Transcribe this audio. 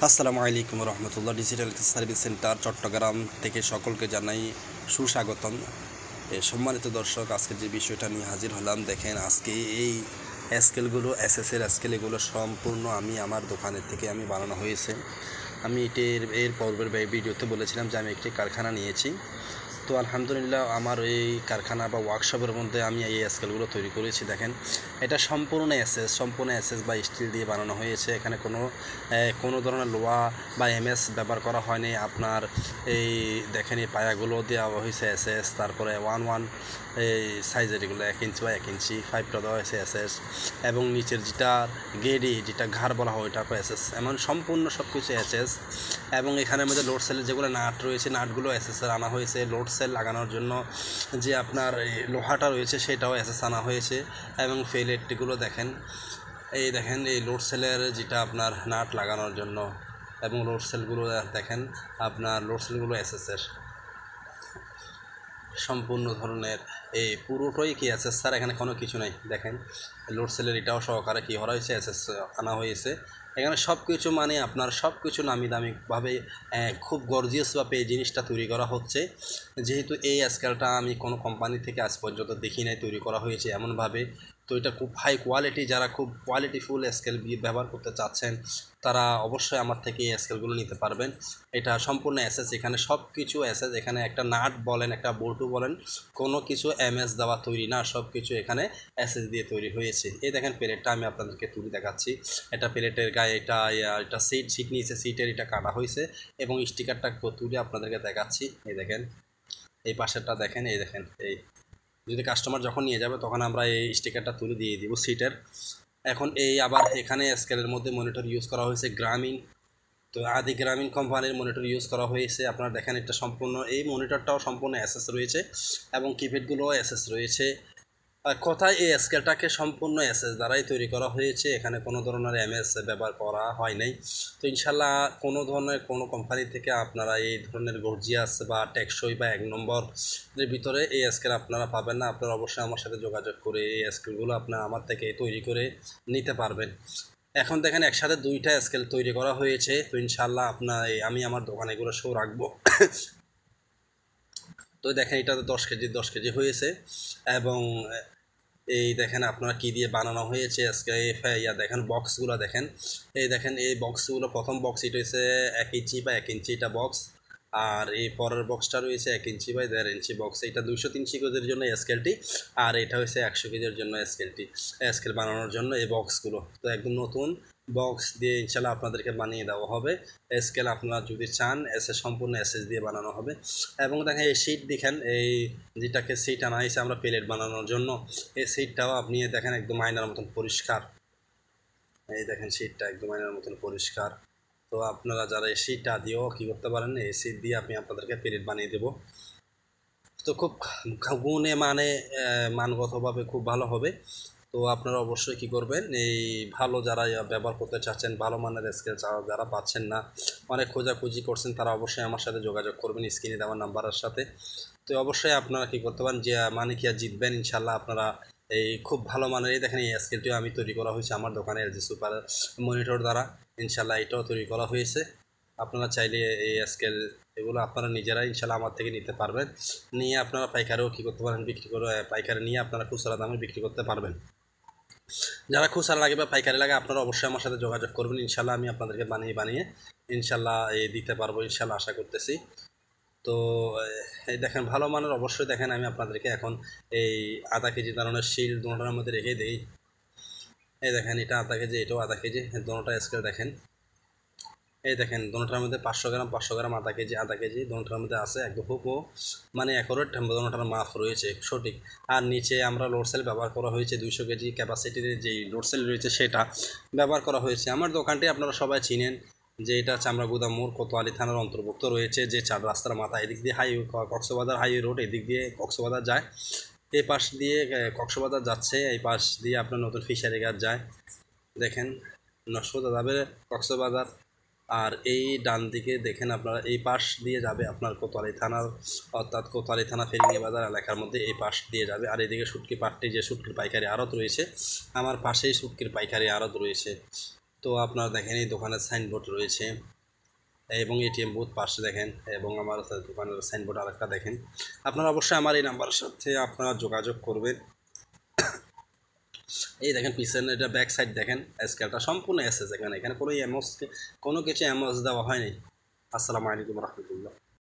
আসসালামু আলাইকুম রহমতুল্লাহ। Digital service centre Chittagong থেকে সকলকে জানাই সুস্বাগতম। সম্মানিত দর্শক, আজকে যে বিষয়টা নিয়ে হাজির হলাম, দেখেন আজকে এই স্কেলগুলো এসএসের স্কেল এগুলো সম্পূর্ণ আমি আমার দোকানের থেকে আমি বানানো হয়েছে। আমি এর পূর্বের ভিডিওতে বলেছিলাম যে আমি একটি কারখানা নিয়েছি। তো আলহামদুলিল্লাহ আমার এই কারখানা বা ওয়ার্কশপের মধ্যে আমি এই স্কেলগুলো তৈরি করেছি। দেখেন এটা সম্পূর্ণ এসএস বা স্টিল দিয়ে বানানো হয়েছে। এখানে কোনো ধরনের লোহা বা এমএস ব্যবহার করা হয়নি। আপনার এই দেখেন এই পায়াগুলো দেওয়া হয়েছে এসএস, তারপরে 1 এই সাইজের এগুলো 1 ইঞ্চি বা 1 ইঞ্চি 5টা দেওয়া হয়েছে এসএস, এবং নিচের যেটা ঘাড় বলা হয় ওটা এসএস, এমন সম্পূর্ণ সব কিছু এসএস। এবং এখানের মধ্যে লোড সেলের যেগুলো নাট রয়েছে, নাটগুলো এসএসের আনা হয়েছে। লোড সেল লাগানোর জন্য যে আপনার লোহাটা রয়েছে সেটাও এসএস আনা হয়েছে। এবং ফিলেটগুলো দেখেন, দেখেন এই লোড সেলের যেটা আপনার নাট লাগানোর জন্য, এবং লোড সেলগুলো দেখেন আপনার লোড সেলগুলো এসএসের সম্পূর্ণ ধরনের এই পুরোটাই কি এসএস স্যার, এখানে কোনো কিছু নেই। দেখেন লোড সেলের এটাও সহকারে কি করা হয়েছে, এসএস আনা হয়েছে। এখানে সব কিছু মানে আপনার সব কিছু নামি দামিভাবে খুব গর্জিয়াসভাবে এই জিনিসটা তৈরি করা হচ্ছে। যেহেতু এই স্কেলটা আমি কোনো কোম্পানি থেকে আজ পর্যন্ত দেখি নাই তৈরি করা হয়েছে এমনভাবে। তো এটা খুব হাই কোয়ালিটি, যারা খুব কোয়ালিটিফুল স্কেল ব্যবহার করতে চাচ্ছেন তারা অবশ্যই আমার থেকে এই স্কেলগুলো নিতে পারবেন। এটা সম্পূর্ণ এসএস, এখানে সব কিছু এসএস। এখানে একটা নাট বলেন, একটা বল্টু বলেন, কোনো কিছু এমএস দেওয়া তৈরি না, সব কিছু এখানে এসএস দিয়ে তৈরি হয়েছে। এই দেখেন প্লেটটা আমি আপনাদেরকে তুলে দেখাচ্ছি। এটা প্লেটের গায়ে এটা সিট নিয়েছে, সিটের এটা কাটা হয়েছে, এবং স্টিকারটা তুলে আপনাদেরকে দেখাচ্ছি। এই দেখেন এই পাশেরটা দেখেন, এই দেখেন এই যদি কাস্টমার যখন নিয়ে যাবে তখন আমরা এই স্টিকারটা তুলে দিয়ে দিব সিটের। এখন আবার এখানে স্কেলের মধ্যে মনিটর ইউজ করা হয়েছে গ্রামীণ। তো আদি গ্রামীণ কোম্পানির মনিটর ইউজ করা হয়েছে। আপনারা দেখেন এটা সম্পূর্ণ, এই মনিটরটাও সম্পূর্ণ এসএস রয়েছে, এবং কিপ্যাডগুলোও এসএস রয়েছে। কথায় এই স্কেলটাকে সম্পূর্ণ এসএস দ্বারাই তৈরি করা হয়েছে, এখানে কোনো ধরনের এমএস ব্যবহার করা হয় নাই। তো ইনশাল্লাহ কোনো ধরনের কোনো কোম্পানি থেকে আপনারা এই ধরনের গর্জিয়াস বা টেকসই বা 1 নম্বরের ভিতরে এই স্কেল আপনারা পাবেন না। আপনারা অবশ্যই আমার সাথে যোগাযোগ করে এই স্কেলগুলো আপনারা আমার থেকে তৈরি করে নিতে পারবেন। এখন দেখেন একসাথে 2টা স্কেল তৈরি করা হয়েছে। তো ইনশাল্লাহ আমি আমার দোকানে এগুলো শো রাখবো। তো দেখেন এটা তো 10 কেজি হয়েছে। এবং এই দেখেন আপনারা কি দিয়ে বানানো হয়েছে আজকে। দেখেন বক্সগুলো দেখেন, এই দেখেন এই বক্সগুলো, প্রথম বক্স এটা হচ্ছে 1 ইঞ্চি বা 1 ইঞ্চি এটা বক্স, আর এই পরের বক্সটা রয়েছে 1 ইঞ্চি বা 1.5 ইঞ্চি বক্স। এটা 203 কেজির জন্য স্কেলটি, আর এটা হচ্ছে 100 কেজির জন্য স্কেল বানানোর জন্য এই বক্সগুলো। তো একদম নতুন বক্স দিয়ে ইনশাল্লাহ আপনাদেরকে বানিয়ে দেওয়া হবে। স্কেল আপনারা যদি চান সম্পূর্ণ এসএস দিয়ে বানানো হবে। এবং দেখেন এই সিট দেখেন, এই যেটাকে সিট আনা হয়েছে আমরা প্লেট বানানোর জন্য, এই সিটটাও আপনি দেখেন একদম আয়নার মতন পরিষ্কার। এই দেখেন সিটটা একদম আয়নার মতন পরিষ্কার। তো আপনারা যারা এই সিটটা দিয়েও কী করতে পারেন, এই সিট দিয়ে আমি আপনাদেরকে প্লেট বানিয়ে দেবো। তো খুব মানগতভাবে খুব ভালো হবে। তো আপনারা অবশ্যই কী করবেন, এই ভালো যারা ব্যবহার করতে চাচ্ছেন, ভালো মানের স্কেল যারা পাচ্ছেন না, অনেক খোঁজাখুঁজি করছেন, তারা অবশ্যই আমার সাথে যোগাযোগ করবেন স্ক্রিনে দেওয়া নাম্বারের সাথে। তো অবশ্যই আপনারা কী করতে পারেন, যে মানে কি আর জিতবেন ইনশাল্লাহ। আপনারা এই খুব ভালো মানের, এই দেখেন এই স্কেলটিও আমি তৈরি করা হয়েছে আমার দোকানে LG সুপার মনিটর দ্বারা। ইনশাল্লাহ এটাও তৈরি করা হয়েছে। আপনারা চাইলে এই স্কেল এগুলো আপনারা নিজেরাই ইনশাল্লাহ আমার থেকে নিতে পারবেন। নিয়ে আপনারা পাইকারেও কী করতে পারেন, বিক্রি করে পাইকারি নিয়ে আপনারা খুচরা দামে বিক্রি করতে পারবেন। যারা খুচরা লাগে বা পাইকারি লাগে আপনারা অবশ্যই আমার সাথে যোগাযোগ করবেন। ইনশাল্লাহ আমি আপনাদেরকে বানিয়ে ইনশাল্লাহ দিতে পারবো, ইনশাল্লাহ আশা করতেছি। তো এই দেখেন ভালো মানের অবশ্যই দেখেন, আমি আপনাদেরকে এখন এই আধা কেজি দাঁড়ানোর শিল দুটোটার মধ্যে রেখে দিই। এই দেখেন এটা আধা কেজি, এটাও আধা কেজি, দুটোটা স্কেল দেখেন। এই দেখেন দুটোটার মধ্যে 500 গ্রাম আধা কেজি দুটোটার মধ্যে আছে একদম হুবহু, মানে অ্যাকুরেট দুটোটার মাপ রয়েছে সঠিক। আর নিচে আমরা লোড সেল ব্যবহার করা হয়েছে 200 কেজি ক্যাপাসিটির যেই লোড সেল রয়েছে সেটা ব্যবহার করা হয়েছে। আমার দোকানটি আপনারা সবাই চিনেন, যে এটা চামড়া গুদাম মোড় কোতোয়ালি থানার অন্তর্ভুক্ত রয়েছে, যে 4 রাস্তার মাথা। এদিক দিয়ে কক্সবাজার হাইওয়ে রোড, এদিক দিয়ে কক্সবাজার যায়, এই পাশ দিয়ে কক্সবাজার যাচ্ছে, এই পাশ দিয়ে আপনার নতুন ফিশারি ঘাট যায়। দেখেন সোজা যাবে কক্সবাজার। আর এই ডান দিকে দেখেন আপনারা এই পাশ দিয়ে যাবে আপনার কোতোয়ালি থানার, অর্থাৎ কোতোয়ালি থানা ফেরিঙ্গি বাজার এলাকার মধ্যে এই পাশ দিয়ে যাবে। আর এদিকে শুটকি পাট্টি, যে শুটকির পাইকারি আড়ত রয়েছে, আমার পাশেই শুটকির পাইকারি আড়ত রয়েছে। তো আপনারা দেখেন এই দোকানের সাইনবোর্ড রয়েছে এবং এটিএম বুথ পাশে দেখেন, এবং আমার দোকানের সাইনবোর্ড আরেকটা দেখেন। আপনারা অবশ্যই আমার এই নাম্বারের সাথে আপনারা যোগাযোগ করবেন। এই দেখেন পিছনে এটা ব্যাক সাইড দেখেন, স্কেলটা সম্পূর্ণ এসেছে, এখানে কোনো এমএস কোনো কিছু এমএস দেওয়া হয়নি। আসসালামু আলাইকুম রহমতুল্লাহ।